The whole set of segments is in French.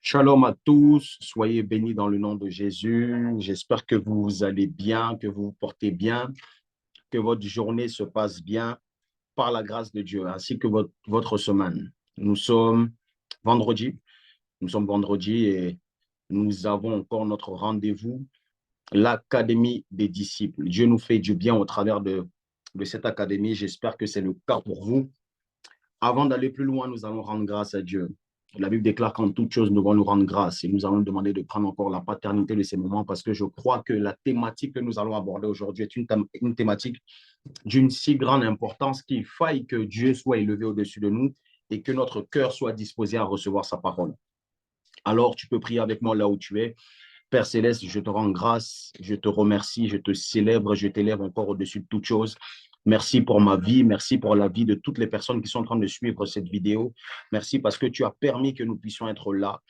Shalom à tous, soyez bénis dans le nom de Jésus. J'espère que vous allez bien, que vous vous portez bien, que votre journée se passe bien par la grâce de Dieu, ainsi que votre semaine. Nous sommes vendredi, nous sommes vendredi et nous avons encore notre rendez-vous, l'Académie des disciples. Dieu nous fait du bien au travers de cette académie. J'espère que c'est le cas pour vous. Avant d'aller plus loin, nous allons rendre grâce à Dieu. La Bible déclare qu'en toute chose, nous devons nous rendre grâce et nous allons demander de prendre encore la paternité de ces moments parce que je crois que la thématique que nous allons aborder aujourd'hui est une thématique d'une si grande importance qu'il faille que Dieu soit élevé au-dessus de nous et que notre cœur soit disposé à recevoir sa parole. Alors, tu peux prier avec moi là où tu es. Père Céleste, je te rends grâce, je te remercie, je te célèbre, je t'élève encore au-dessus de toute chose. Merci pour ma vie, merci pour la vie de toutes les personnes qui sont en train de suivre cette vidéo. Merci parce que tu as permis que nous puissions être là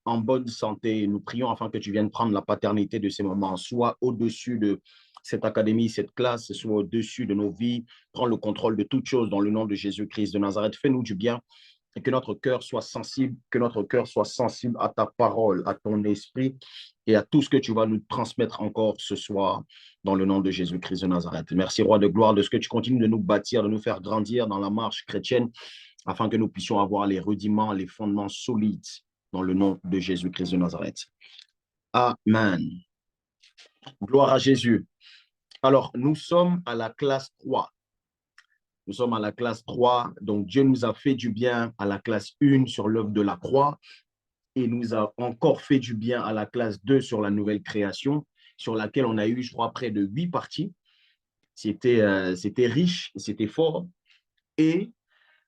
en bonne santé. Nous prions afin que tu viennes prendre la paternité de ces moments, soit au-dessus de cette académie, cette classe, soit au-dessus de nos vies. Prends le contrôle de toutes choses dans le nom de Jésus-Christ de Nazareth. Fais-nous du bien et que notre cœur soit sensible, que notre cœur soit sensible à ta parole, à ton esprit et à tout ce que tu vas nous transmettre encore ce soir dans le nom de Jésus-Christ de Nazareth. Merci, Roi de gloire, de ce que tu continues de nous bâtir, de nous faire grandir dans la marche chrétienne afin que nous puissions avoir les rudiments, les fondements solides dans le nom de Jésus-Christ de Nazareth. Amen. Gloire à Jésus. Alors, nous sommes à la classe 3. Nous sommes à la classe 3. Donc, Dieu nous a fait du bien à la classe 1 sur l'œuvre de la croix et nous a encore fait du bien à la classe 2 sur la nouvelle création, sur laquelle on a eu, je crois, près de 8 parties. C'était riche, c'était fort. Et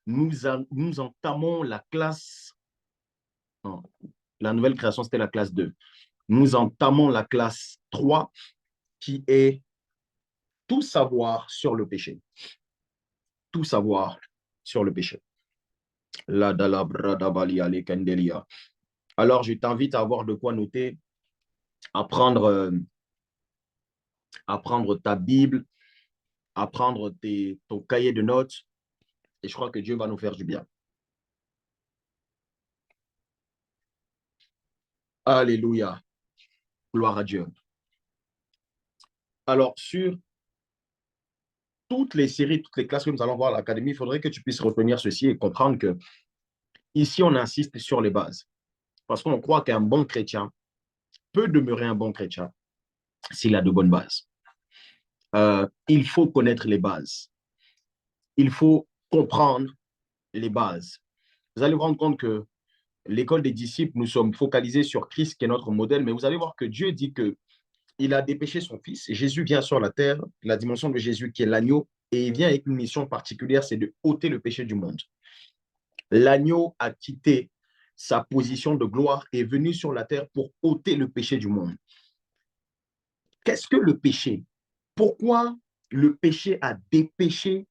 nous entamons la classe, non, la nouvelle création, c'était la classe 2. Nous entamons la classe 3, qui est tout savoir sur le péché. Tout savoir sur le péché. Alors, je t'invite à avoir de quoi noter, à prendre ta Bible, à prendre ton cahier de notes, et je crois que Dieu va nous faire du bien. Alléluia. Gloire à Dieu. Alors, sur toutes les séries, toutes les classes que nous allons voir à l'académie, il faudrait que tu puisses retenir ceci et comprendre que ici, on insiste sur les bases. Parce qu'on croit qu'un bon chrétien peut demeurer un bon chrétien s'il a de bonnes bases. Il faut connaître les bases. Il faut comprendre les bases. Vous allez vous rendre compte que l'école des disciples, nous sommes focalisés sur Christ qui est notre modèle, mais vous allez voir que Dieu dit que il a dépêché son fils. Jésus vient sur la terre, la dimension de Jésus qui est l'agneau, et il vient avec une mission particulière, c'est de ôter le péché du monde. L'agneau a quitté sa position de gloire et est venu sur la terre pour ôter le péché du monde. Qu'est-ce que le péché? Pourquoi le péché a dépêché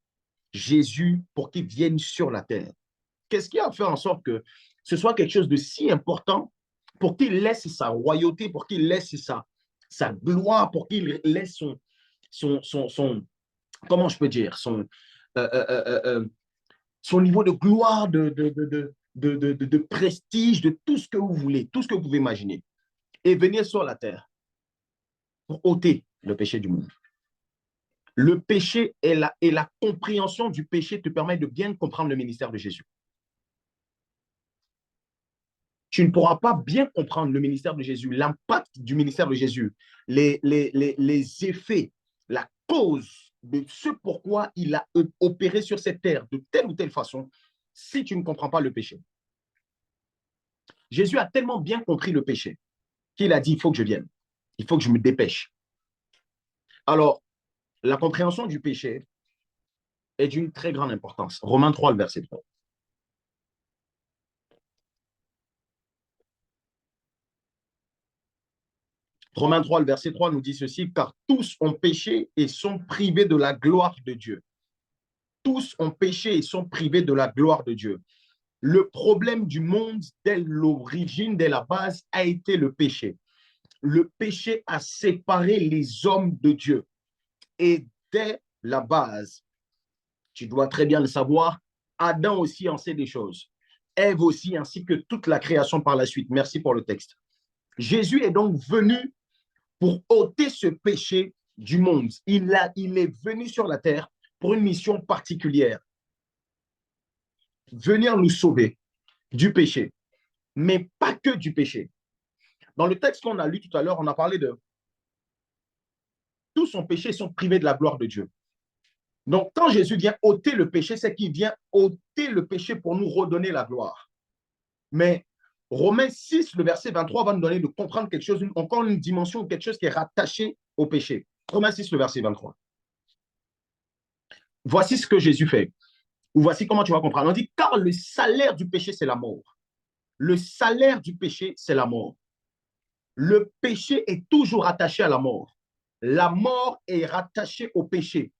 Jésus pour qu'il vienne sur la terre? Qu'est-ce qui a fait en sorte que ce soit quelque chose de si important pour qu'il laisse sa royauté, pour qu'il laisse sa gloire, pour qu'il laisse comment je peux dire, son niveau de gloire, de prestige, de tout ce que vous voulez, tout ce que vous pouvez imaginer, et venir sur la terre pour ôter le péché du monde. Le péché et la compréhension du péché te permet de bien comprendre le ministère de Jésus. Tu ne pourras pas bien comprendre le ministère de Jésus, l'impact du ministère de Jésus, les effets, la cause de ce pourquoi il a opéré sur cette terre de telle ou telle façon, si tu ne comprends pas le péché. Jésus a tellement bien compris le péché qu'il a dit, il faut que je vienne, il faut que je me dépêche. Alors, la compréhension du péché est d'une très grande importance. Romains 3, le verset 3. Romains 3, le verset 3 nous dit ceci, car tous ont péché et sont privés de la gloire de Dieu. Tous ont péché et sont privés de la gloire de Dieu. Le problème du monde dès l'origine, dès la base, a été le péché. Le péché a séparé les hommes de Dieu. Et dès la base, tu dois très bien le savoir, Adam aussi en sait des choses. Ève aussi, ainsi que toute la création par la suite. Merci pour le texte. Jésus est donc venu pour ôter ce péché du monde. Il est venu sur la terre pour une mission particulière. Venir nous sauver du péché, mais pas que du péché. Dans le texte qu'on a lu tout à l'heure, on a parlé de tous son péché sont privés de la gloire de Dieu. Donc, quand Jésus vient ôter le péché, c'est qu'il vient ôter le péché pour nous redonner la gloire. Mais Romains 6, le verset 23, va nous donner de comprendre quelque chose, encore une dimension, quelque chose qui est rattaché au péché. Romains 6, le verset 23. Voici ce que Jésus fait. Ou voici comment tu vas comprendre. On dit, car le salaire du péché, c'est la mort. Le salaire du péché, c'est la mort. Le péché est toujours attaché à la mort. La mort est rattachée au péché.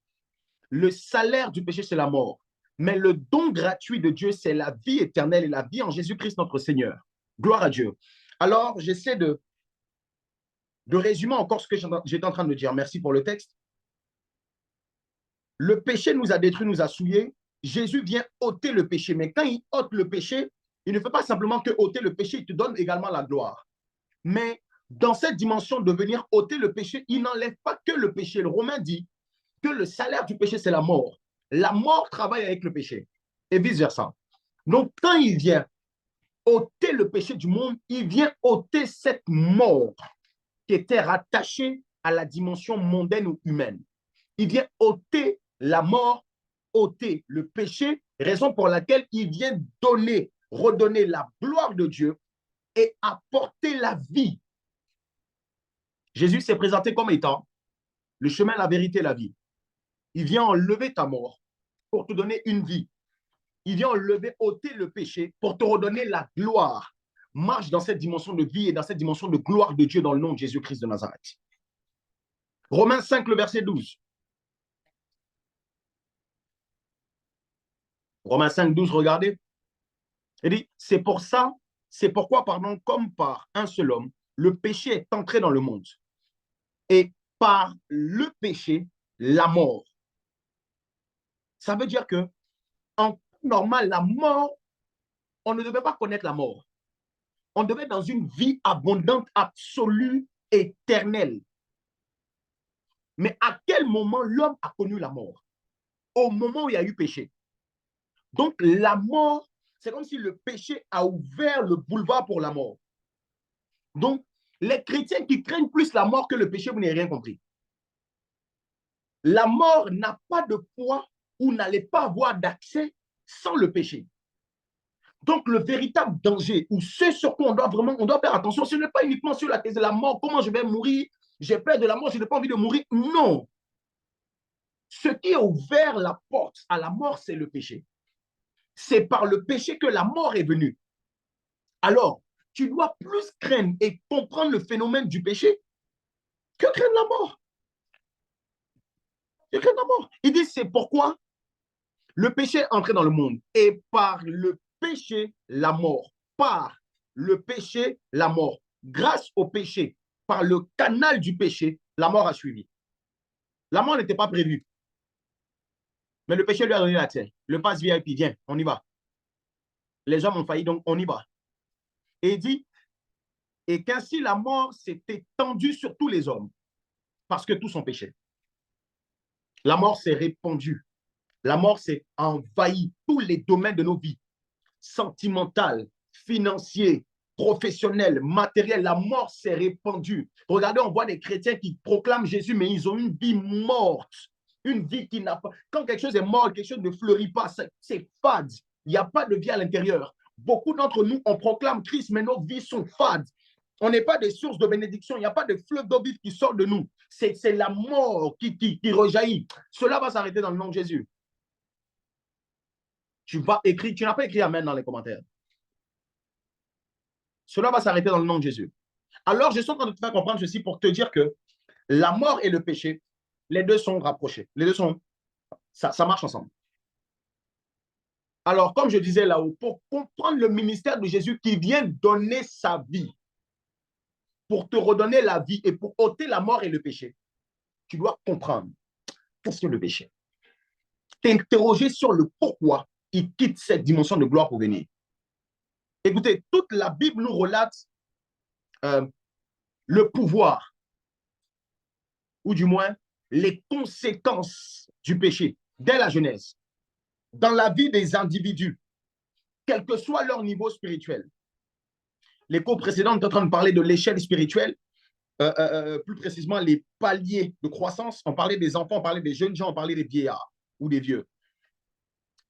Le salaire du péché, c'est la mort. Mais le don gratuit de Dieu, c'est la vie éternelle et la vie en Jésus-Christ, notre Seigneur. Gloire à Dieu. Alors, j'essaie de résumer encore ce que j'étais en train de dire. Merci pour le texte. Le péché nous a détruits, nous a souillés. Jésus vient ôter le péché. Mais quand il ôte le péché, il ne fait pas simplement que ôter le péché, il te donne également la gloire. Mais dans cette dimension de venir ôter le péché, il n'enlève pas que le péché. Le Romain dit que le salaire du péché, c'est la mort. La mort travaille avec le péché et vice-versa. Donc, quand il vient ôter le péché du monde, il vient ôter cette mort qui était rattachée à la dimension mondaine ou humaine. Il vient ôter la mort, ôter le péché, raison pour laquelle il vient donner, redonner la gloire de Dieu et apporter la vie. Jésus s'est présenté comme étant le chemin, la vérité, la vie. Il vient enlever ta mort pour te donner une vie. Il vient enlever, ôter le péché pour te redonner la gloire. Marche dans cette dimension de vie et dans cette dimension de gloire de Dieu dans le nom de Jésus-Christ de Nazareth. Romains 5, le verset 12. Romains 5, 12, regardez. Il dit, c'est pourquoi, comme par un seul homme, le péché est entré dans le monde. Et par le péché, la mort. Ça veut dire que, en temps normal, la mort, on ne devait pas connaître la mort. On devait être dans une vie abondante, absolue, éternelle. Mais à quel moment l'homme a connu la mort? Au moment où il y a eu péché. Donc, la mort, c'est comme si le péché a ouvert le boulevard pour la mort. Donc, les chrétiens qui craignent plus la mort que le péché, vous n'avez rien compris. La mort n'a pas de poids ou n'allait pas avoir d'accès sans le péché. Donc, le véritable danger, ou ce sur quoi on doit faire attention, ce n'est pas uniquement sur la thèse de la mort, comment je vais mourir, j'ai peur de la mort, je n'ai pas envie de mourir. Non. Ce qui a ouvert la porte à la mort, c'est le péché. C'est par le péché que la mort est venue. Alors, tu dois plus craindre et comprendre le phénomène du péché que craindre la mort. Que craindre la mort. Il dit, c'est pourquoi le péché est entré dans le monde. Et par le péché, la mort. Par le péché, la mort. Grâce au péché, par le canal du péché, la mort a suivi. La mort n'était pas prévue. Mais le péché lui a donné l'accès. Le passe VIP, viens, on y va. Les hommes ont failli, donc on y va. Et il dit, et qu'ainsi la mort s'est étendue sur tous les hommes, parce que tous ont péché. La mort s'est répandue. La mort s'est envahi tous les domaines de nos vies, sentimentales, financiers, professionnels, matériels. La mort s'est répandue. Regardez, on voit des chrétiens qui proclament Jésus, mais ils ont une vie morte. Une vie qui n'a pas... Quand quelque chose est mort, quelque chose ne fleurit pas, c'est fade. Il n'y a pas de vie à l'intérieur. Beaucoup d'entre nous, on proclame Christ, mais nos vies sont fades. On n'est pas des sources de bénédiction. Il n'y a pas de fleuve d'eau vive qui sort de nous. C'est la mort qui rejaillit. Cela va s'arrêter dans le nom de Jésus. Tu n'as pas écrit Amen dans les commentaires. Cela va s'arrêter dans le nom de Jésus. Alors, je suis en train de te faire comprendre ceci pour te dire que la mort et le péché, les deux sont rapprochés. Les deux sont, ça marche ensemble. Alors, comme je disais là-haut, pour comprendre le ministère de Jésus qui vient donner sa vie, pour te redonner la vie et pour ôter la mort et le péché, tu dois comprendre qu'est-ce que le péché. T'interroger sur le pourquoi il quitte cette dimension de gloire pour venir. Écoutez, toute la Bible nous relate euh, le pouvoir, ou du moins les conséquences du péché dès la Genèse, dans la vie des individus, quel que soit leur niveau spirituel. Les cours précédents, on est en train de parler de l'échelle spirituelle, plus précisément les paliers de croissance. On parlait des enfants, on parlait des jeunes gens, on parlait des vieillards ou des vieux.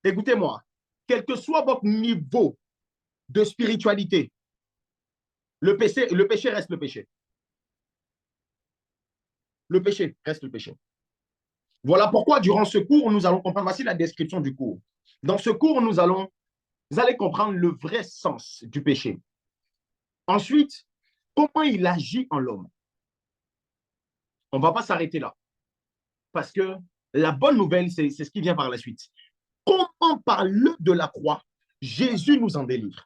Écoutez-moi, quel que soit votre niveau de spiritualité, le péché reste le péché. Le péché reste le péché. Voilà pourquoi, durant ce cours, nous allons comprendre. Voici la description du cours. Dans ce cours, vous allez comprendre le vrai sens du péché. Ensuite, comment il agit en l'homme. On ne va pas s'arrêter là. Parce que la bonne nouvelle, c'est ce qui vient par la suite. Comment par l'œuvre de la croix, Jésus nous en délivre.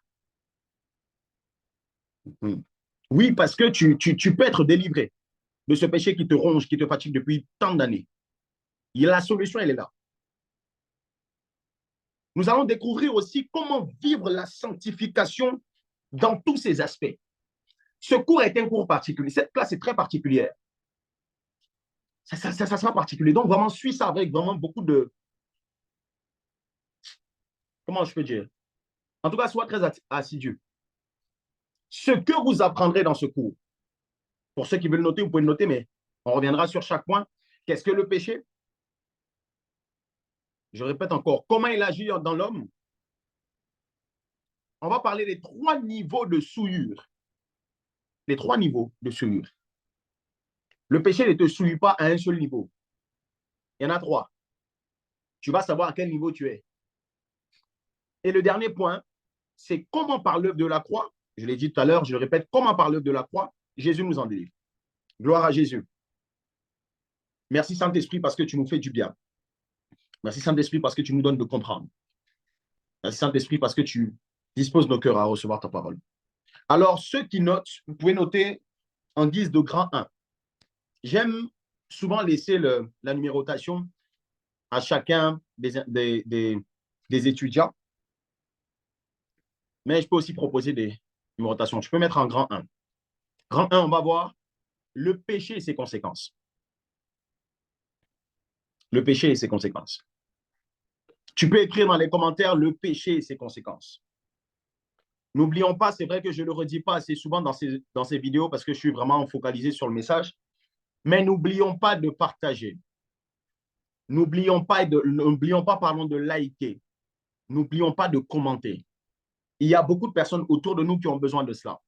Oui, parce que tu peux être délivré de ce péché qui te ronge, qui te fatigue depuis tant d'années. La solution, elle est là. Nous allons découvrir aussi comment vivre la sanctification dans tous ses aspects. Ce cours est un cours particulier. Cette classe est très particulière. Ça sera particulier. Donc, vraiment, suis ça avec vraiment beaucoup de... Comment je peux dire? En tout cas, sois très assidu. Ce que vous apprendrez dans ce cours, pour ceux qui veulent noter, vous pouvez le noter, mais on reviendra sur chaque point. Qu'est-ce que le péché? Je répète encore, comment il agit dans l'homme? On va parler des 3 niveaux de souillure. Les 3 niveaux de souillure. Le péché ne te souille pas à un seul niveau. Il y en a 3. Tu vas savoir à quel niveau tu es. Et le dernier point, c'est comment par l'œuvre de la croix, je l'ai dit tout à l'heure, je le répète, comment par l'œuvre de la croix, Jésus nous en délivre. Gloire à Jésus. Merci Saint-Esprit parce que tu nous fais du bien. Merci Saint-Esprit parce que tu nous donnes de comprendre. Merci Saint-Esprit parce que tu disposes nos cœurs à recevoir ta parole. Alors, ceux qui notent, vous pouvez noter en guise de grand 1. J'aime souvent laisser la numérotation à chacun des étudiants, mais je peux aussi proposer des numérotations. Tu peux mettre en grand 1. Grand 1, on va voir le péché et ses conséquences. Le péché et ses conséquences. Tu peux écrire dans les commentaires le péché et ses conséquences. N'oublions pas, c'est vrai que je ne le redis pas assez souvent dans ces vidéos parce que je suis vraiment focalisé sur le message, mais n'oublions pas de partager. N'oublions pas, pardon, de liker. N'oublions pas de commenter. Il y a beaucoup de personnes autour de nous qui ont besoin de cela.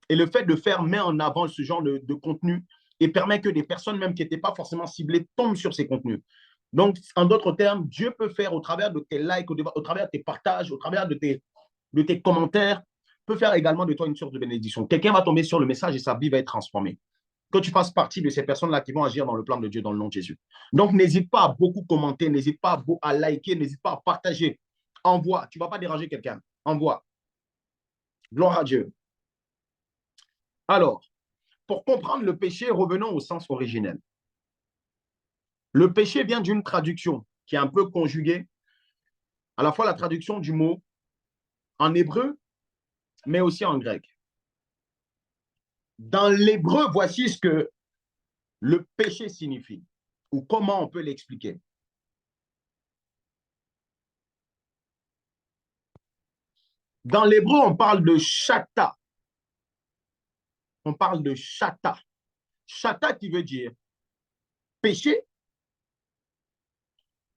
Et le fait de faire met en avant ce genre de contenu et permet que des personnes même qui n'étaient pas forcément ciblées tombent sur ces contenus. Donc, en d'autres termes, Dieu peut faire au travers de tes likes, au travers de tes partages, au travers de tes commentaires, peut faire également de toi une source de bénédiction. Quelqu'un va tomber sur le message et sa vie va être transformée. Que tu fasses partie de ces personnes-là qui vont agir dans le plan de Dieu dans le nom de Jésus. Donc, n'hésite pas à beaucoup commenter, n'hésite pas à liker, n'hésite pas à partager. Envoie, tu ne vas pas déranger quelqu'un. Envoie. Gloire à Dieu. Alors, pour comprendre le péché, revenons au sens originel. Le péché vient d'une traduction qui est un peu conjuguée, à la fois la traduction du mot en hébreu, mais aussi en grec. Dans l'hébreu, voici ce que le péché signifie, ou comment on peut l'expliquer. Dans l'hébreu, on parle de chata. On parle de chata. Chata qui veut dire péché,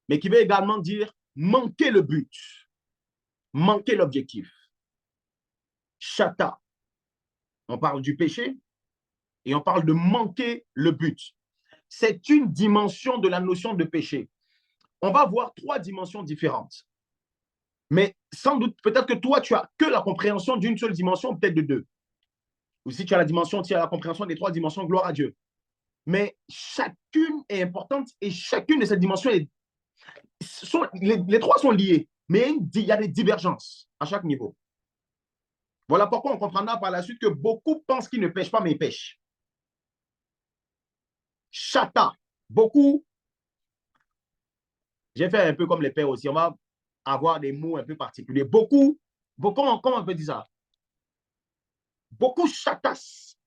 mais qui veut également dire manquer le but, manquer l'objectif. Chata. On parle du péché et on parle de manquer le but. C'est une dimension de la notion de péché. On va voir 3 dimensions différentes. Mais sans doute, peut-être que toi, tu as que la compréhension d'une seule dimension, peut-être de 2. Ou si tu as la compréhension des 3 dimensions, gloire à Dieu. Mais chacune est importante et chacune de ces dimensions, les 3 sont liées, mais il y a des divergences à chaque niveau. Voilà pourquoi on comprendra par la suite que beaucoup pensent qu'ils ne pêchent pas, mais ils pêchent. Chata, beaucoup, j'ai fait un peu comme les pères aussi, on va avoir des mots un peu particuliers. Beaucoup comment on peut dire ça? beaucoup chatassent.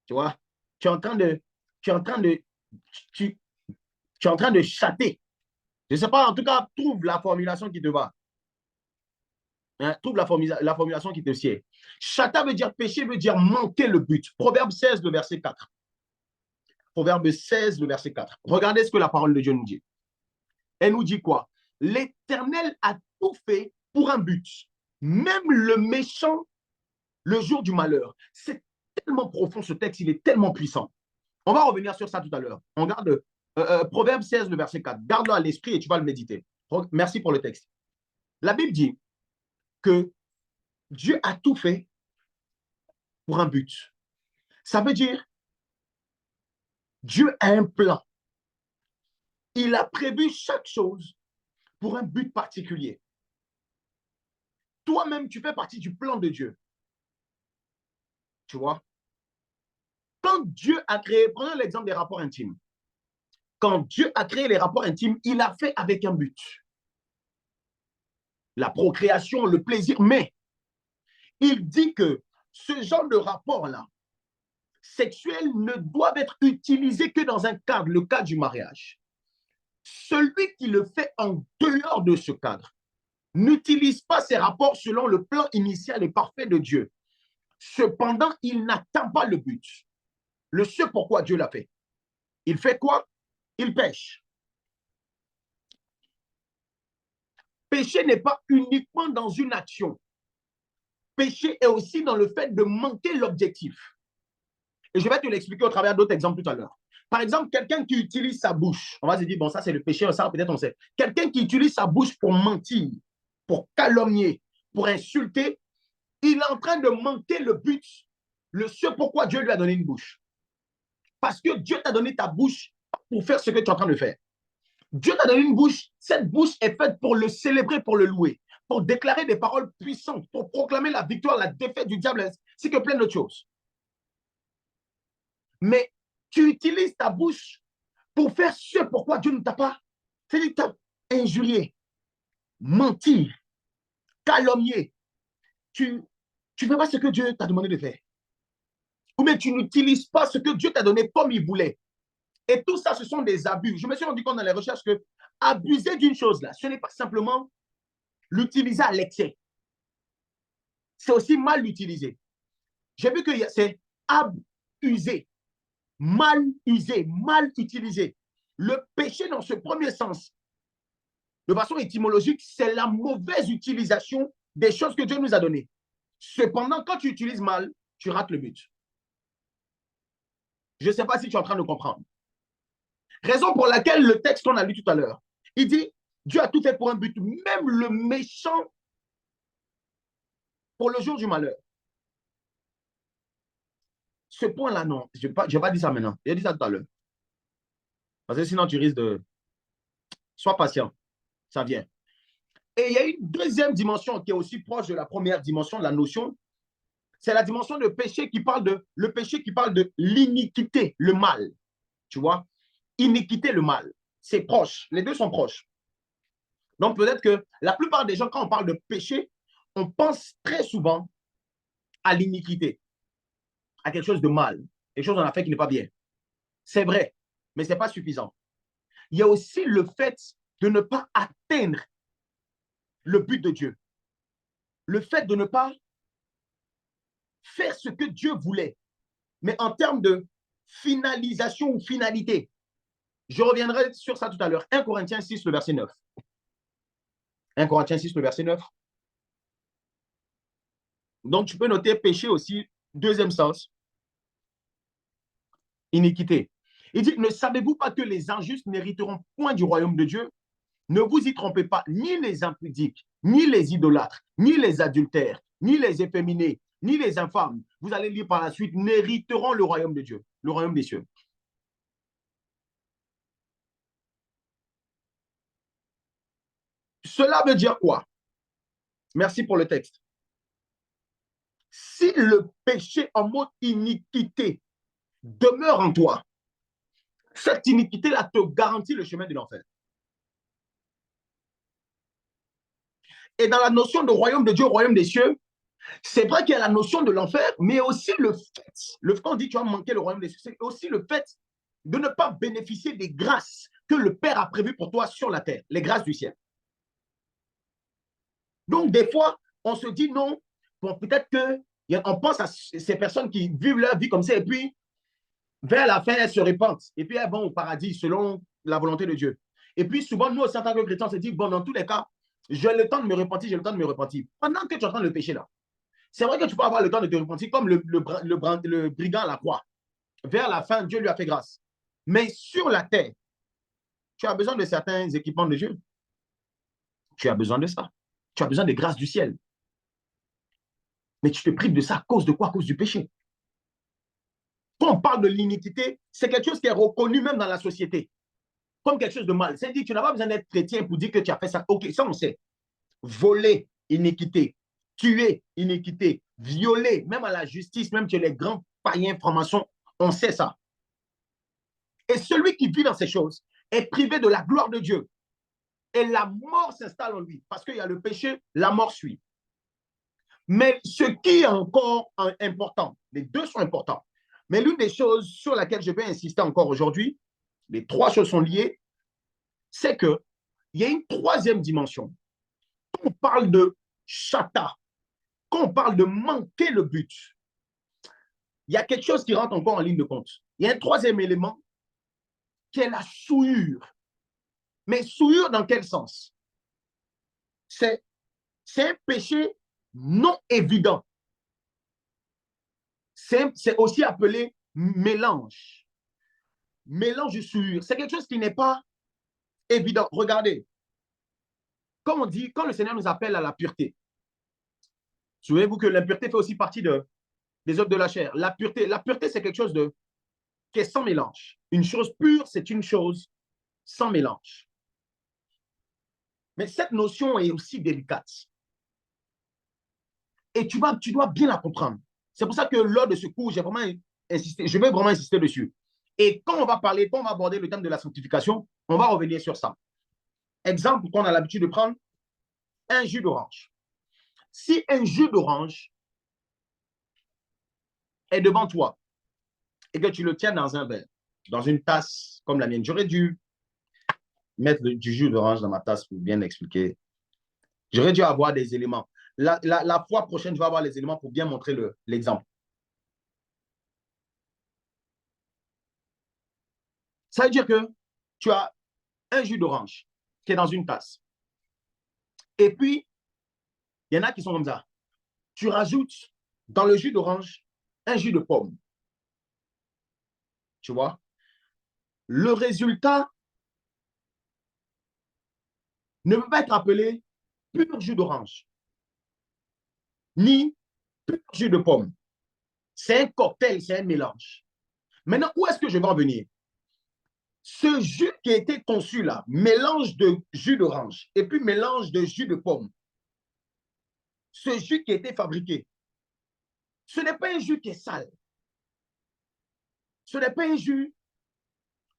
Tu vois, tu es en train de, tu es en train de, tu, tu es en train de chatter. Je ne sais pas, en tout cas, trouve la formulation qui te va. Hein, trouve la formulation qui te sied. Chata veut dire péché, veut dire manquer le but. Proverbe 16, le verset 4. Proverbe 16, le verset 4. Regardez ce que la parole de Dieu nous dit. Elle nous dit quoi? L'Éternel a tout fait pour un but. Même le méchant, le jour du malheur. C'est tellement profond ce texte, il est tellement puissant. On va revenir sur ça tout à l'heure. On garde Proverbe 16, le verset 4. Garde-le à l'esprit et tu vas le méditer. Merci pour le texte. La Bible dit que Dieu a tout fait pour un but. Ça veut dire Dieu a un plan. Il a prévu chaque chose pour un but particulier. Toi-même, tu fais partie du plan de Dieu. Tu vois? Quand Dieu a créé, prenons l'exemple des rapports intimes. Quand Dieu a créé les rapports intimes, il a fait avec un but. La procréation, le plaisir, mais il dit que ce genre de rapport-là, sexuels, ne doivent être utilisés que dans un cadre, le cadre du mariage. Celui qui le fait en dehors de ce cadre n'utilise pas ces rapports selon le plan initial et parfait de Dieu. Cependant, il n'atteint pas le but. Le ce pourquoi Dieu l'a fait. Il fait quoi? Il pêche. Pécher n'est pas uniquement dans une action. Pécher est aussi dans le fait de manquer l'objectif. Et je vais te l'expliquer au travers d'autres exemples tout à l'heure. Par exemple, quelqu'un qui utilise sa bouche, on va se dire, bon, ça c'est le péché, ça peut-être on sait. Quelqu'un qui utilise sa bouche pour mentir, pour calomnier, pour insulter, il est en train de manquer le but, le ce pourquoi Dieu lui a donné une bouche. Parce que Dieu t'a donné ta bouche pour faire ce que tu es en train de faire. Dieu t'a donné une bouche, cette bouche est faite pour le célébrer, pour le louer, pour déclarer des paroles puissantes, pour proclamer la victoire, la défaite du diable, c'est que plein d'autres choses. Mais tu utilises ta bouche pour faire ce pourquoi Dieu ne t'a pas. C'est-à-dire que tu as injurié, menti, calomnié. Tu ne fais pas ce que Dieu t'a demandé de faire. Ou bien tu n'utilises pas ce que Dieu t'a donné comme il voulait. Et tout ça, ce sont des abus. Je me suis rendu compte dans les recherches que abuser d'une chose, là, ce n'est pas simplement l'utiliser à l'excès. C'est aussi mal l'utiliser. J'ai vu que c'est abusé, mal usé, mal utilisé. Le péché, dans ce premier sens, de façon étymologique, c'est la mauvaise utilisation des choses que Dieu nous a données. Cependant, quand tu utilises mal, tu rates le but. Je ne sais pas si tu es en train de comprendre. Raison pour laquelle le texte qu'on a lu tout à l'heure, il dit, Dieu a tout fait pour un but, même le méchant pour le jour du malheur. Ce point-là, non, je ne vais pas dire ça maintenant. J'ai dit ça tout à l'heure. Parce que sinon, tu risques de... Sois patient, ça vient. Et il y a une deuxième dimension qui est aussi proche de la première dimension, de la notion. C'est la dimension de péché qui parle de... Le péché qui parle de l'iniquité, le mal. Tu vois? Iniquité, le mal. C'est proche. Les deux sont proches. Donc, peut-être que la plupart des gens, quand on parle de péché, on pense très souvent à l'iniquité, à quelque chose de mal, quelque chose qu'on a fait qui n'est pas bien. C'est vrai, mais ce n'est pas suffisant. Il y a aussi le fait de ne pas atteindre le but de Dieu. Le fait de ne pas faire ce que Dieu voulait. Mais en termes de finalisation ou finalité, je reviendrai sur ça tout à l'heure. 1 Corinthiens 6, le verset 9. 1 Corinthiens 6, le verset 9. Donc, tu peux noter péché aussi, deuxième sens, iniquité. Il dit, ne savez-vous pas que les injustes n'hériteront point du royaume de Dieu? Ne vous y trompez pas, ni les impudiques, ni les idolâtres, ni les adultères, ni les efféminés, ni les infâmes, vous allez lire par la suite, n'hériteront le royaume de Dieu, le royaume des cieux. Cela veut dire quoi? Merci pour le texte. Si le péché en mode iniquité demeure en toi, cette iniquité-là te garantit le chemin de l'enfer. Et dans la notion de royaume de Dieu, royaume des cieux, C'est vrai qu'il y a la notion de l'enfer, mais aussi quand on dit tu vas manquer le royaume des cieux, c'est aussi le fait de ne pas bénéficier des grâces que le Père a prévues pour toi sur la terre, les grâces du ciel. Donc, des fois, on se dit non, bon, peut-être qu'on pense à ces personnes qui vivent leur vie comme ça, et puis, vers la fin, elles se repentent, et puis elles vont au paradis selon la volonté de Dieu. Et puis, souvent, nous, en tant que chrétiens, on se dit, bon, dans tous les cas, j'ai le temps de me repentir, j'ai le temps de me repentir. Pendant que tu es en train de le pécher là, c'est vrai que tu peux avoir le temps de te repentir comme le brigand à la croix. Vers la fin, Dieu lui a fait grâce. Mais sur la terre, tu as besoin de certains équipements de Dieu. Tu as besoin de ça. Tu as besoin des grâces du ciel. Mais tu te prives de ça à cause de quoi? À cause du péché. Quand on parle de l'iniquité, c'est quelque chose qui est reconnu même dans la société comme quelque chose de mal. C'est-à-dire que tu n'as pas besoin d'être chrétien pour dire que tu as fait ça. Ok, ça on sait. Voler, iniquité. Tuer, iniquité. Violer, même à la justice, même chez les grands païens francs-maçons, on sait ça. Et celui qui vit dans ces choses est privé de la gloire de Dieu. Et la mort s'installe en lui. Parce qu'il y a le péché, la mort suit. Mais ce qui est encore important, les deux sont importants. Mais l'une des choses sur laquelle je vais insister encore aujourd'hui, les trois choses sont liées, c'est qu'il y a une troisième dimension. Quand on parle de chata, quand on parle de manquer le but, il y a quelque chose qui rentre encore en ligne de compte. Il y a un troisième élément qui est la souillure. Mais souillure dans quel sens? C'est un péché non évident. C'est aussi appelé mélange. Mélange de souillure. C'est quelque chose qui n'est pas évident. Regardez, comme on dit, quand le Seigneur nous appelle à la pureté, souvenez-vous que l'impureté fait aussi partie des œuvres de la chair. La pureté, c'est quelque chose qui est sans mélange. Une chose pure, c'est une chose sans mélange. Mais cette notion est aussi délicate. Et tu dois bien la comprendre. C'est pour ça que lors de ce cours, je vais vraiment insister dessus. Et quand on va aborder le thème de la sanctification, on va revenir sur ça. Exemple qu'on a l'habitude de prendre, un jus d'orange. Si un jus d'orange est devant toi et que tu le tiens dans un verre, dans une tasse comme la mienne, j'aurais dû mettre du jus d'orange dans ma tasse pour bien expliquer. J'aurais dû avoir des éléments. La fois prochaine, je vais avoir les éléments pour bien montrer l'exemple. Ça veut dire que tu as un jus d'orange qui est dans une tasse. Et puis, il y en a qui sont comme ça. Tu rajoutes dans le jus d'orange un jus de pomme. Tu vois? Le résultat ne peut pas être appelé pur jus d'orange, ni pur jus de pomme. C'est un cocktail, c'est un mélange. Maintenant, où est-ce que je vais en venir? Ce jus qui a été conçu là, mélange de jus d'orange et puis mélange de jus de pomme, ce jus qui a été fabriqué, ce n'est pas un jus qui est sale. Ce n'est pas un jus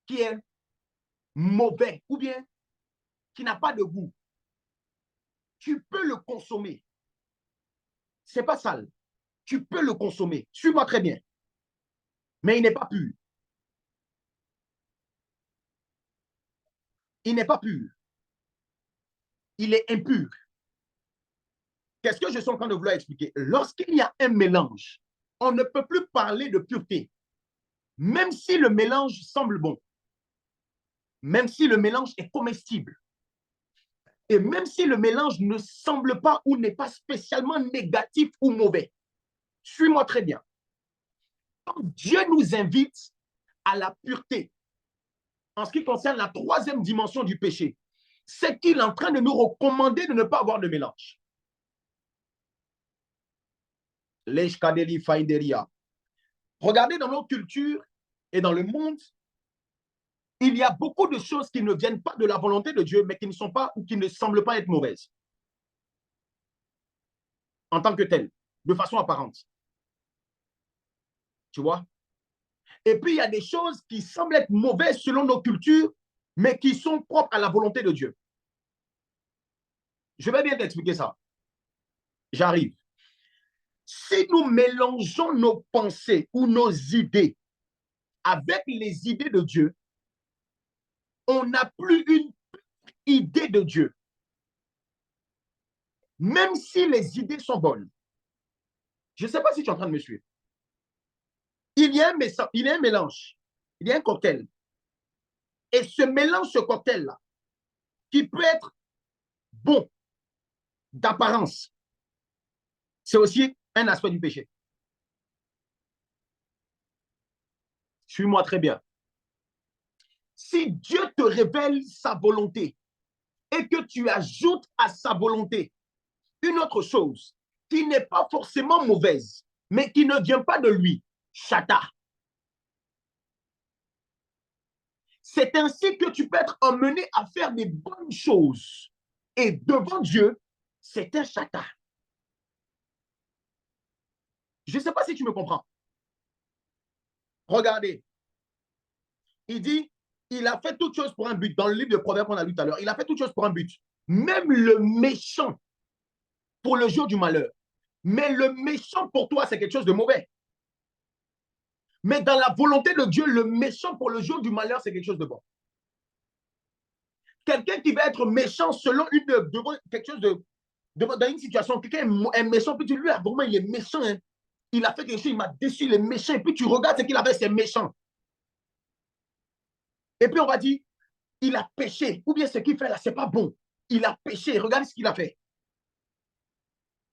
qui est mauvais ou bien qui n'a pas de goût. Tu peux le consommer. Ce n'est pas sale. Tu peux le consommer. Suis-moi très bien. Mais il n'est pas pur. Il n'est pas pur. Il est impur. Qu'est-ce que je suis en train de vouloir expliquer? Lorsqu'il y a un mélange, on ne peut plus parler de pureté. Même si le mélange semble bon, même si le mélange est comestible, et même si le mélange ne semble pas ou n'est pas spécialement négatif ou mauvais, suis-moi très bien. Quand Dieu nous invite à la pureté, en ce qui concerne la troisième dimension du péché, c'est qu'il est en train de nous recommander de ne pas avoir de mélange. Regardez dans nos cultures et dans le monde, il y a beaucoup de choses qui ne viennent pas de la volonté de Dieu, mais qui ne sont pas ou qui ne semblent pas être mauvaises en tant que telles, de façon apparente. Tu vois? Et puis, il y a des choses qui semblent être mauvaises selon nos cultures, mais qui sont propres à la volonté de Dieu. Je vais bien t'expliquer ça. J'arrive. si nous mélangeons nos pensées ou nos idées avec les idées de Dieu, on n'a plus une idée de Dieu. Même si les idées sont bonnes. Je ne sais pas si tu es en train de me suivre. Il y a un mélange, il y a un cocktail. Et ce mélange, ce cocktail-là, qui peut être bon d'apparence, c'est aussi un aspect du péché. Suis-moi très bien. Si Dieu te révèle sa volonté et que tu ajoutes à sa volonté une autre chose qui n'est pas forcément mauvaise, mais qui ne vient pas de lui, chata. C'est ainsi que tu peux être emmené à faire des bonnes choses. Et devant Dieu, c'est un chata. Je ne sais pas si tu me comprends. Regardez. Il dit, il a fait toute chose pour un but. Dans le livre de Proverbes qu'on a lu tout à l'heure, il a fait toute chose pour un but. Même le méchant pour le jour du malheur. Mais le méchant pour toi, c'est quelque chose de mauvais. Mais dans la volonté de Dieu, le méchant pour le jour du malheur, c'est quelque chose de bon. Quelqu'un qui va être méchant selon devant quelque chose dans une situation, quelqu'un est méchant, puis tu lui, vraiment, il est méchant. Hein. Il a fait quelque chose, il m'a déçu, il est méchant. Et puis tu regardes ce qu'il avait, c'est méchant. Et puis on va dire, il a péché. Ou bien ce qu'il fait là, c'est pas bon. Il a péché. Regarde ce qu'il a fait.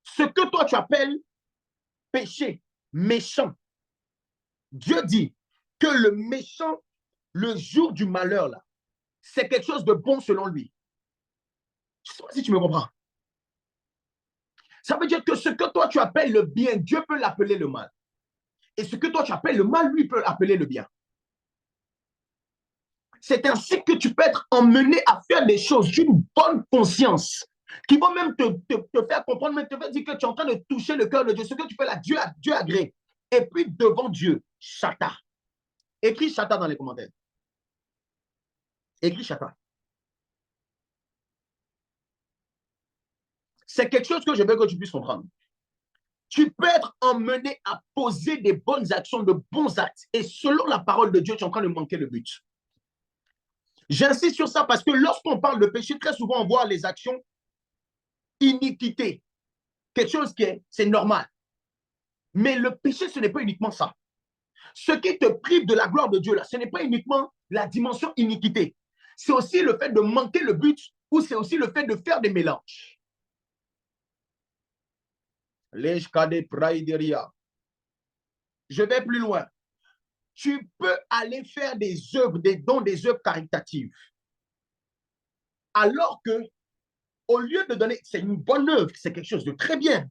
Ce que toi tu appelles péché, méchant. Dieu dit que le méchant, le jour du malheur, là, c'est quelque chose de bon selon lui. Je ne sais pas si tu me comprends. Ça veut dire que ce que toi tu appelles le bien, Dieu peut l'appeler le mal. Et ce que toi tu appelles le mal, lui peut appeler le bien. C'est ainsi que tu peux être emmené à faire des choses d'une bonne conscience, qui vont même te faire comprendre, même te faire dire que tu es en train de toucher le cœur de Dieu. Ce que tu fais là, Dieu agrée. Et puis devant Dieu, chata. Écris chata dans les commentaires. Écris chata. C'est quelque chose que je veux que tu puisses comprendre. Tu peux être emmené à poser des bonnes actions, de bons actes. Et selon la parole de Dieu, tu es en train de manquer le but. J'insiste sur ça parce que lorsqu'on parle de péché, très souvent, on voit les actions iniquité. Quelque chose qui c'est normal. Mais le péché, ce n'est pas uniquement ça. Ce qui te prive de la gloire de Dieu, là, ce n'est pas uniquement la dimension iniquité. C'est aussi le fait de manquer le but ou c'est aussi le fait de faire des mélanges. Je vais plus loin. Tu peux aller faire des œuvres, des dons, des œuvres caritatives. Alors que, au lieu de donner, c'est une bonne œuvre, c'est quelque chose de très bien.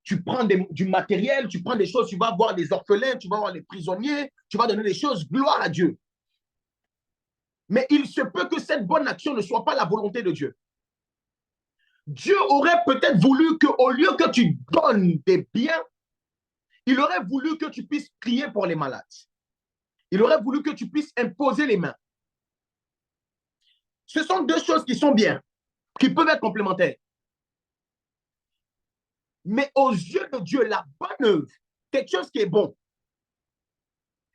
Tu prends du matériel, tu prends des choses, tu vas voir les orphelins, tu vas voir les prisonniers, tu vas donner des choses, gloire à Dieu. Mais il se peut que cette bonne action ne soit pas la volonté de Dieu. Dieu aurait peut-être voulu qu'au lieu que tu donnes des biens, il aurait voulu que tu puisses prier pour les malades. Il aurait voulu que tu puisses imposer les mains. Ce sont deux choses qui sont bien, qui peuvent être complémentaires. Mais aux yeux de Dieu, la bonne œuvre, quelque chose qui est bon,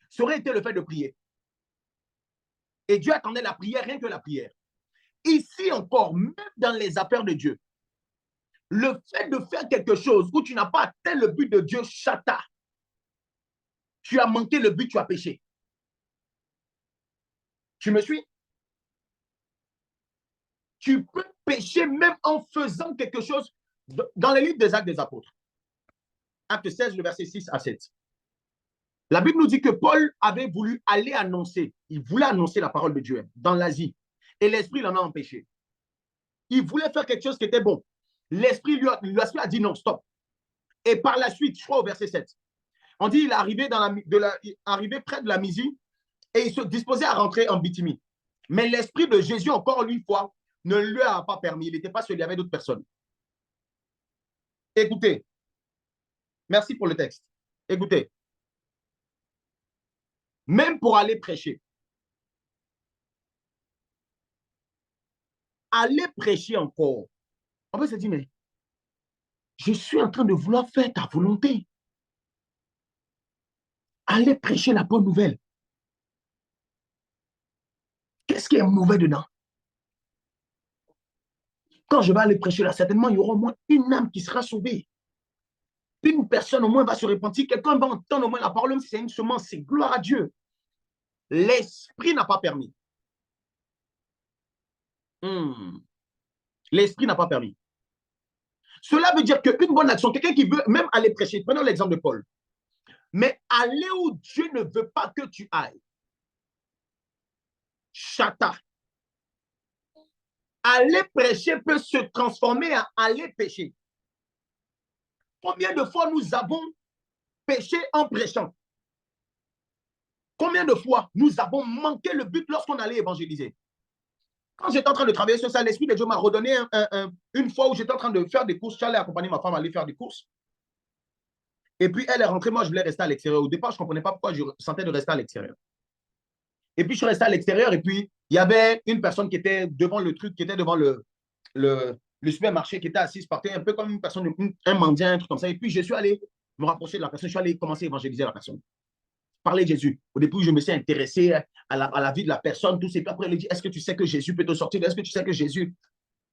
ça aurait été le fait de prier. Et Dieu attendait la prière, rien que la prière. Ici encore, même dans les affaires de Dieu, le fait de faire quelque chose où tu n'as pas atteint le but de Dieu, chata, tu as manqué le but, tu as péché. Tu me suis? Tu peux pécher même en faisant quelque chose dans le livre des Actes des Apôtres. Acte 16, le verset 6 à 7. La Bible nous dit que Paul avait voulu aller annoncer, il voulait annoncer la parole de Dieu dans l'Asie. Et l'Esprit l'en a empêché. Il voulait faire quelque chose qui était bon. L'Esprit a dit non, stop. Et par la suite, je crois au verset 7, on dit il est arrivé, arrivé près de la Mysie et il se disposait à rentrer en Bithynie. Mais l'Esprit de Jésus, encore une fois, ne lui a pas permis. Il n'était pas seul, il y avait d'autres personnes. Écoutez, merci pour le texte. Écoutez, même pour aller prêcher, encore, on peut se dire, mais je suis en train de vouloir faire ta volonté. Allez prêcher la bonne nouvelle. Qu'est-ce qui est mauvais dedans? Quand je vais aller prêcher là, certainement, il y aura au moins une âme qui sera sauvée. Une personne au moins va se repentir. Quelqu'un va entendre au moins la parole, même si c'est une semence. C'est gloire à Dieu. L'esprit n'a pas permis. L'esprit n'a pas permis. Cela veut dire qu'une bonne action, quelqu'un qui veut même aller prêcher, prenons l'exemple de Paul, mais aller où Dieu ne veut pas que tu ailles. Chata. Aller prêcher peut se transformer en aller pécher. Combien de fois nous avons péché en prêchant? Combien de fois nous avons manqué le but lorsqu'on allait évangéliser? Quand j'étais en train de travailler sur ça, l'Esprit de Dieu m'a redonné une fois où j'étais en train de faire des courses. J'allais accompagner ma femme à aller faire des courses. Et puis elle est rentrée, moi je voulais rester à l'extérieur. Au départ, je ne comprenais pas pourquoi je sentais de rester à l'extérieur. Et puis je suis resté à l'extérieur et puis il y avait une personne qui était devant le truc, qui était devant le supermarché, qui était assise par terre, un peu comme une personne, un mendiant, un truc comme ça. Et puis je suis allé me rapprocher de la personne, je suis allé commencer à évangéliser la personne. Parler de Jésus. Au début, je me suis intéressé à la vie de la personne, tout ça. Et puis après, elle dit, est-ce que tu sais que Jésus peut te sortir? Est-ce que tu sais que Jésus...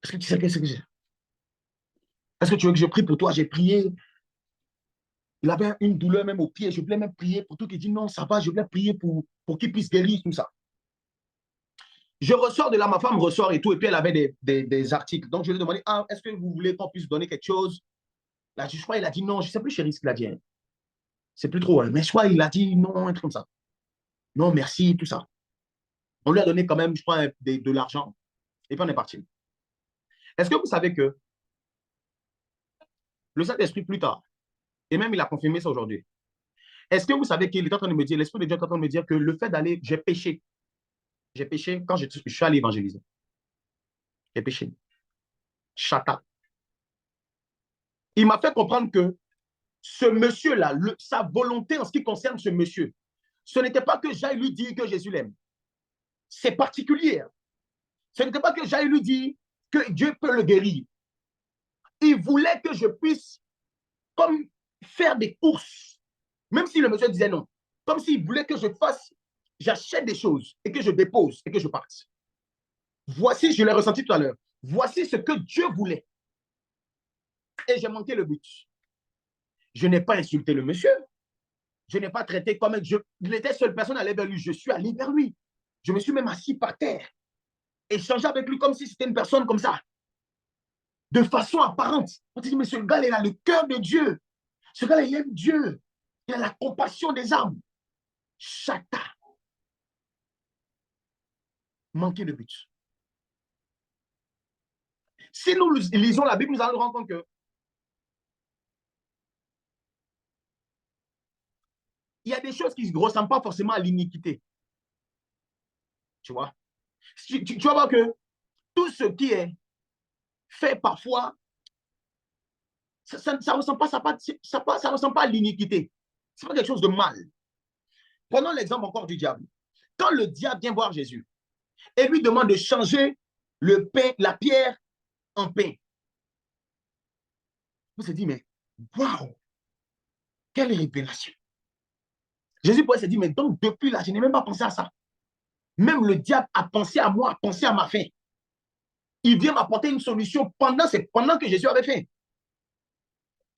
Est-ce que tu sais que c'est que... Est-ce que tu veux que je prie pour toi? J'ai prié. Il avait une douleur même au pied. Je voulais même prier pour tout. Il dit, non, ça va, je voulais prier pour qu'il puisse guérir, tout ça. Je ressors de là, ma femme ressort et tout. Et puis, elle avait des articles. Donc, je lui ai demandé, ah, est-ce que vous voulez qu'on puisse donner quelque chose? Là, je crois qu'il a dit non. Je ne sais plus, chérie, ce qu'il a dit. Hein. C'est plus trop. Hein. Mais je crois qu'il a dit non, un truc comme ça. Non, merci, tout ça. On lui a donné quand même, je crois, de l'argent. Et puis, on est parti. Est-ce que vous savez que le Saint-Esprit, plus tard, et même il a confirmé ça aujourd'hui, est-ce que vous savez qu'il est en train de me dire, l'Esprit de Dieu est en train de me dire que le fait d'aller, j'ai péché. J'ai péché quand je suis allé évangéliser. J'ai péché. Chata. Il m'a fait comprendre que ce monsieur-là, sa volonté en ce qui concerne ce monsieur, ce n'était pas que j'aille lui dire que Jésus l'aime. C'est particulier. Ce n'était pas que j'aille lui dire que Dieu peut le guérir. Il voulait que je puisse, comme, faire des courses, même si le monsieur disait non. Comme s'il voulait que je fasse, j'achète des choses et que je dépose et que je parte. Voici, je l'ai ressenti tout à l'heure, voici ce que Dieu voulait. Et j'ai manqué le but. Je n'ai pas insulté le monsieur. Je n'ai pas traité comme il était seule personne à aller vers lui. Je suis allé vers lui. Je me suis même assis par terre, échangé avec lui comme si c'était une personne comme ça, de façon apparente. On dit, mais ce gars, il a le cœur de Dieu. Ce gars, il aime Dieu. Il a la compassion des âmes. Chata. Manquer de but. Si nous lisons la Bible, nous allons nous rendre compte que il y a des choses qui ne ressemblent pas forcément à l'iniquité. Tu vois? Tu vas voir que tout ce qui est fait parfois, ça ne ressemble pas, ça ressemble pas à l'iniquité. Ce n'est pas quelque chose de mal. Prenons l'exemple encore du diable. Quand le diable vient voir Jésus et lui demande de changer le pain, la pierre en pain, on se dit, mais waouh, quelle révélation. Jésus pourrait se dire, mais donc depuis là, je n'ai même pas pensé à ça. Même le diable a pensé à moi, a pensé à ma fin. Il vient m'apporter une solution pendant que Jésus avait faim.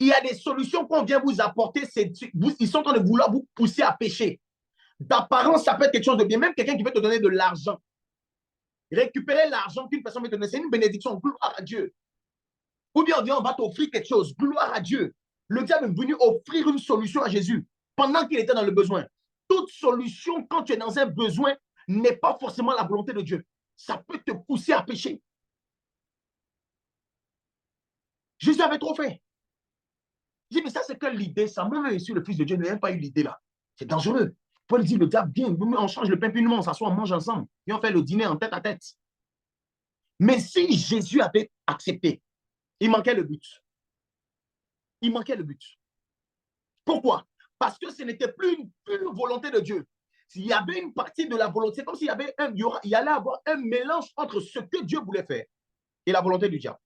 Il y a des solutions qu'on vient vous apporter, ils sont en train de vouloir vous pousser à pécher. D'apparence, ça peut être quelque chose de bien. Même quelqu'un qui veut te donner de l'argent. Récupérer l'argent qu'une personne veut te donner, c'est une bénédiction, gloire à Dieu. Ou bien on dit, on va t'offrir quelque chose, gloire à Dieu. Le diable est venu offrir une solution à Jésus pendant qu'il était dans le besoin. Toute solution, quand tu es dans un besoin, n'est pas forcément la volonté de Dieu. Ça peut te pousser à pécher. Jésus avait trop fait. Je dis, mais ça, c'est quelle l'idée? Ça, même sur le Fils de Dieu, n'a même pas eu l'idée là. C'est dangereux. Paul dit, le diable, viens, on change le pain, puis nous, on s'assoit, on mange ensemble. Et on fait le dîner en tête à tête. Mais si Jésus avait accepté, il manquait le but. Il manquait le but. Pourquoi? Parce que ce n'était plus une pure volonté de Dieu. S'il y avait une partie de la volonté, c'est comme s'il y avait il allait avoir un mélange entre ce que Dieu voulait faire et la volonté du diable.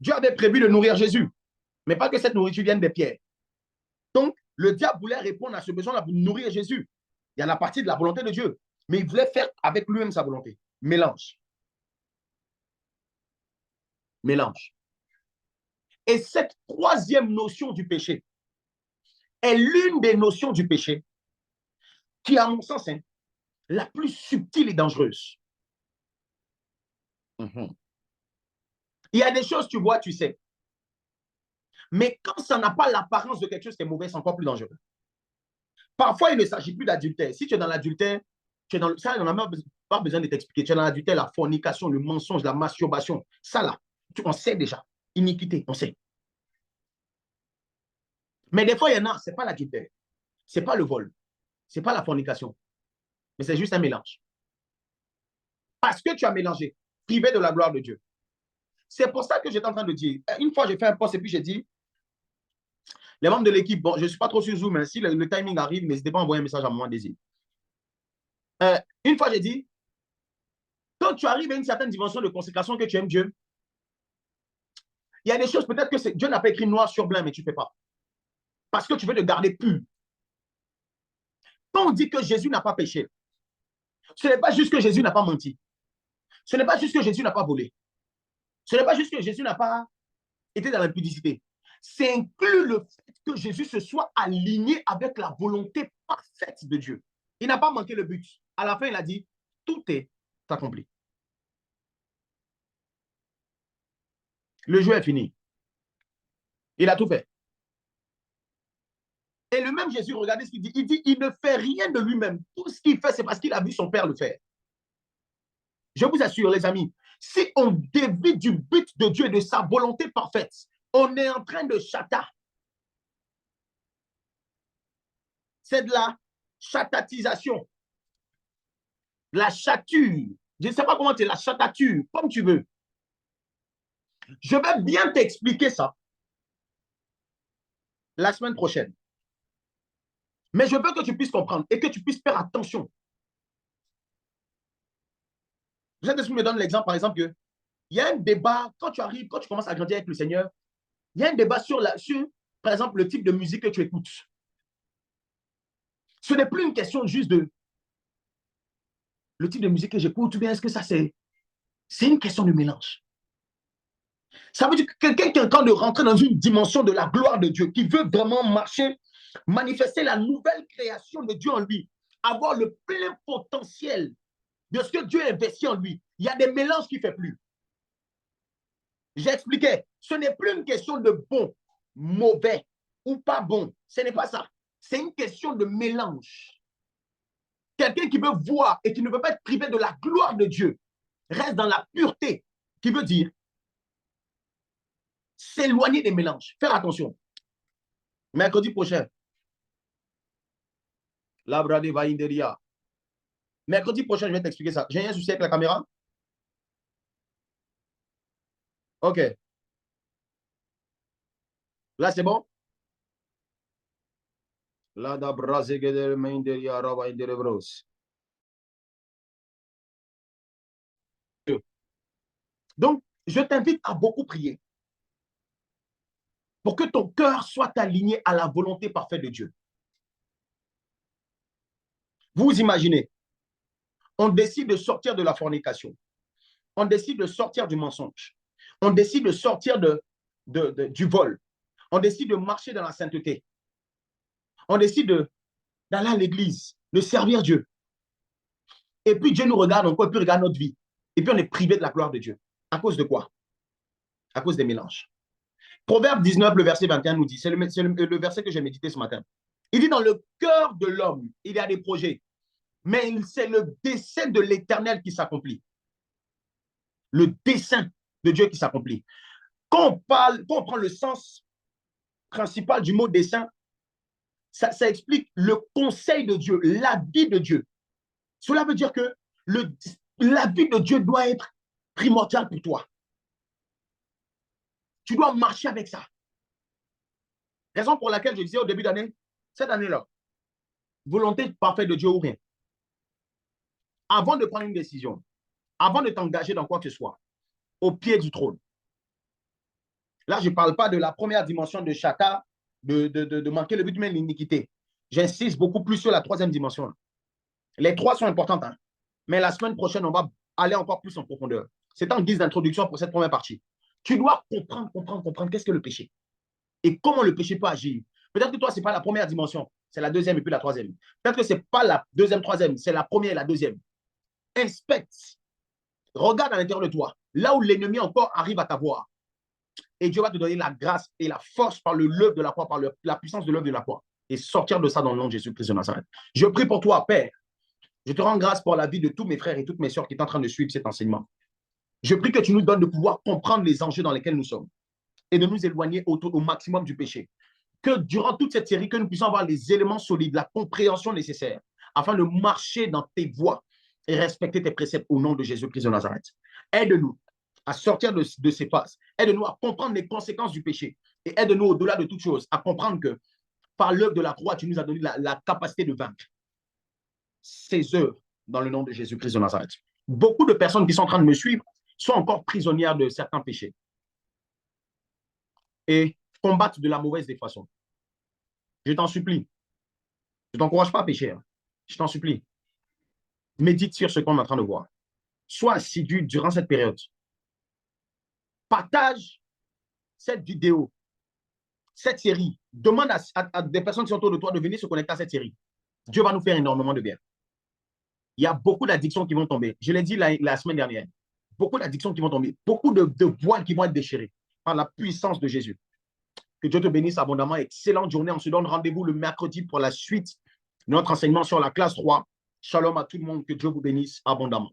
Dieu avait prévu de nourrir Jésus, mais pas que cette nourriture vienne des pierres. Donc, le diable voulait répondre à ce besoin-là pour nourrir Jésus. Il y a la partie de la volonté de Dieu. Mais il voulait faire avec lui-même sa volonté. Mélange. Mélange. Et cette troisième notion du péché est l'une des notions du péché qui, à mon sens, est la plus subtile et dangereuse. Il y a des choses, tu vois, tu sais. Mais quand ça n'a pas l'apparence de quelque chose qui est mauvais, c'est encore plus dangereux. Parfois, il ne s'agit plus d'adultère. Si tu es dans l'adultère, tu es dans le... ça, on n'a même pas besoin de t'expliquer. Tu es dans l'adultère, la fornication, le mensonge, la masturbation. Ça, là, on sait déjà. Iniquité, on sait. Mais des fois, il y en a, ce n'est pas l'adultère. Ce n'est pas le vol. Ce n'est pas la fornication. Mais c'est juste un mélange. Parce que tu as mélangé, privé de la gloire de Dieu. C'est pour ça que j'étais en train de dire, une fois j'ai fait un post et puis j'ai dit, les membres de l'équipe, bon, je ne suis pas trop sur Zoom, mais si le timing arrive, n'hésitez pas à envoyer un message à moi, Désir. Une fois j'ai dit, quand tu arrives à une certaine dimension de consécration que tu aimes Dieu, il y a des choses, peut-être que Dieu n'a pas écrit noir sur blanc, mais tu ne fais pas. Parce que tu veux te garder pur. Quand on dit que Jésus n'a pas péché, ce n'est pas juste que Jésus n'a pas menti. Ce n'est pas juste que Jésus n'a pas volé. Ce n'est pas juste que Jésus n'a pas été dans l'impudicité. C'est inclus le fait que Jésus se soit aligné avec la volonté parfaite de Dieu. Il n'a pas manqué le but. À la fin, il a dit, tout est accompli. Le jeu est fini. Il a tout fait. Et le même Jésus, regardez ce qu'il dit. Il dit, il ne fait rien de lui-même. Tout ce qu'il fait, c'est parce qu'il a vu son Père le faire. Je vous assure, les amis, si on dévie du but de Dieu et de sa volonté parfaite, on est en train de chata. C'est de la chatatisation. La chature. Je ne sais pas comment c'est la chatature, comme tu veux. Je vais bien t'expliquer ça la semaine prochaine. Mais je veux que tu puisses comprendre et que tu puisses faire attention. Vous savez ce qui me donne l'exemple, par exemple, qu'il y a un débat, quand tu arrives, quand tu commences à grandir avec le Seigneur, il y a un débat sur, par exemple, le type de musique que tu écoutes. Ce n'est plus une question juste de le type de musique que j'écoute, ou bien est-ce que ça c'est une question de mélange. Ça veut dire que quelqu'un qui est en train de rentrer dans une dimension de la gloire de Dieu, qui veut vraiment marcher, manifester la nouvelle création de Dieu en lui, avoir le plein potentiel de ce que Dieu a investi en lui. Il y a des mélanges qu'il ne fait plus. J'expliquais, ce n'est plus une question de bon, mauvais ou pas bon. Ce n'est pas ça. C'est une question de mélange. Quelqu'un qui veut voir et qui ne veut pas être privé de la gloire de Dieu reste dans la pureté, qui veut dire s'éloigner des mélanges. Faire attention. Mercredi prochain, Labrade va Inderia. Mercredi prochain, je vais t'expliquer ça. J'ai un souci avec la caméra? OK. Là, c'est bon? Là, donc, je t'invite à beaucoup prier pour que ton cœur soit aligné à la volonté parfaite de Dieu. Vous imaginez, on décide de sortir de la fornication. On décide de sortir du mensonge. On décide de sortir du vol. On décide de marcher dans la sainteté. On décide d'aller à l'église, de servir Dieu. Et puis Dieu nous regarde encore, et puis regarde notre vie. Et puis on est privé de la gloire de Dieu. À cause de quoi? À cause des mélanges. Proverbe 19, le verset 21 nous dit, c'est le verset que j'ai médité ce matin. Il dit, dans le cœur de l'homme, il y a des projets, mais c'est le dessein de l'Éternel qui s'accomplit. Le dessein de Dieu qui s'accomplit. Quand on prend le sens principal du mot dessein, ça explique le conseil de Dieu, l'avis de Dieu. Cela veut dire que l'avis de Dieu doit être primordial pour toi. Tu dois marcher avec ça. Raison pour laquelle je disais au début d'année, cette année-là, volonté parfaite de Dieu ou rien. Avant de prendre une décision, avant de t'engager dans quoi que ce soit, au pied du trône. Là, je ne parle pas de la première dimension de chata, de manquer le but, mais l'iniquité. J'insiste beaucoup plus sur la troisième dimension. Les trois sont importantes, hein. Mais la semaine prochaine, on va aller encore plus en profondeur. C'est en guise d'introduction pour cette première partie. Tu dois comprendre qu'est-ce que le péché et comment le péché peut agir. Peut-être que toi, ce n'est pas la première dimension, c'est la deuxième et puis la troisième. Peut-être que ce n'est pas la deuxième, troisième, c'est la première et la deuxième. Inspecte, regarde à l'intérieur de toi, là où l'ennemi encore arrive à t'avoir. Et Dieu va te donner la grâce et la force par le lever de la croix, par la puissance de l'œuvre de la croix. Et sortir de ça dans le nom de Jésus-Christ de Nazareth. Je prie pour toi, Père. Je te rends grâce pour la vie de tous mes frères et toutes mes sœurs qui sont en train de suivre cet enseignement. Je prie que tu nous donnes de pouvoir comprendre les enjeux dans lesquels nous sommes et de nous éloigner au maximum du péché. Que durant toute cette série, que nous puissions avoir les éléments solides, la compréhension nécessaire afin de marcher dans tes voies et respecter tes préceptes au nom de Jésus-Christ de Nazareth. Aide-nous à sortir de ces phases. Aide-nous à comprendre les conséquences du péché et aide-nous au-delà de toute chose à comprendre que par l'œuvre de la croix, tu nous as donné la capacité de vaincre ces œuvres dans le nom de Jésus-Christ de Nazareth. Beaucoup de personnes qui sont en train de me suivre sont encore prisonnières de certains péchés et combattent de la mauvaise des façons. Je t'en supplie. Je ne t'encourage pas à pécher. Hein. Je t'en supplie. Médite sur ce qu'on est en train de voir. Sois assidu durant cette période. Partage cette vidéo, cette série. Demande à des personnes qui sont autour de toi de venir se connecter à cette série. Dieu va nous faire énormément de bien. Il y a beaucoup d'addictions qui vont tomber. Je l'ai dit la semaine dernière. Beaucoup d'addictions qui vont tomber. Beaucoup de voiles qui vont être déchirées par la puissance de Jésus. Que Dieu te bénisse abondamment. Excellente journée. On se donne rendez-vous le mercredi pour la suite de notre enseignement sur la classe 3. Shalom à tout le monde. Que Dieu vous bénisse abondamment.